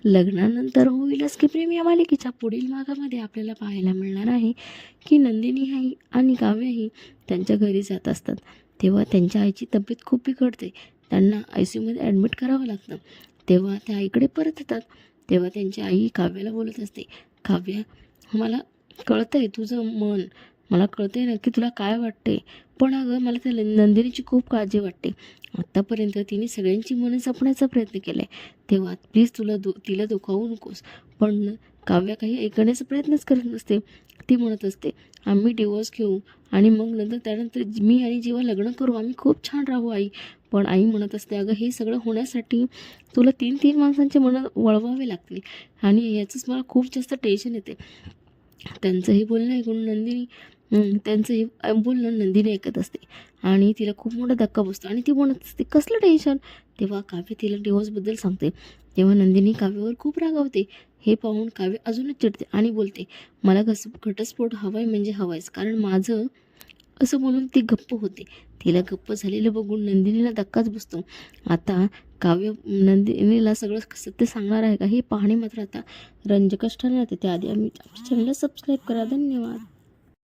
लग्नानंतर होईलच की प्रेम या मालिकेच्या पुढील भागामध्ये आपल्याला पाहायला मिळणार आहे की नंदिनी आई आणि काव्यही त्यांच्या घरी जात असतात. तेव्हा त्यांच्या आईची तब्येत खूप बिघडते. त्यांना ICUमध्ये ॲडमिट करावं लागतं. तेव्हा त्या आईकडे परत येतात. तेव्हा त्यांची आई काव्याला बोलत असते, काव्या, मला कळतंय तुझं मन, मला कळतंय नक्की तुला काय वाटते, पण अगं मला त्या नंदिनीची खूप काळजी वाटते. आत्तापर्यंत तिने सगळ्यांची मनं जपण्याचा प्रयत्न केला आहे. तेव्हा प्लीज तिला दुखावू नकोस. पण काव्या काही ऐकण्याचा प्रयत्नच करत नसते. ती म्हणत असते, आम्ही डिवोर्स घेऊ आणि मग त्यानंतर मी आणि जेव्हा लग्न करू आम्ही खूप छान राहू आई. पण आई म्हणत असते, अगं हे सगळं होण्यासाठी तुला 3 माणसांचे मनं वळवावे लागतील आणि याचंच मला खूप जास्त टेन्शन येते. त्यांचं हे बोलणं ऐकून त्यांचं हे बोलणं नंदिनी ऐकत असते आणि तिला खूप मोठा धक्का बसतो आणि ती म्हणत असते, कसलं टेन्शन. तेव्हा काव्य तिला डिवोर्सबद्दल सांगते. तेव्हा नंदिनी काव्यावर खूप रागावते. हे पाहून काव्य अजूनच चिडते आणि बोलते, मला घटस्फोट हवाय म्हणजे हवायच, कारण माझं, असं बोलून ती गप्प होते. तिला गप्प झालेलं बघून नंदिनीला धक्काच बसतो. आता काव्य नंदिनीला सगळं सत्य सांगणार आहे का हे पाहणे मात्र आता रंजकच ठरणार आहे. त्याआधी आमच्या चॅनलला सबस्क्राईब करा. धन्यवाद.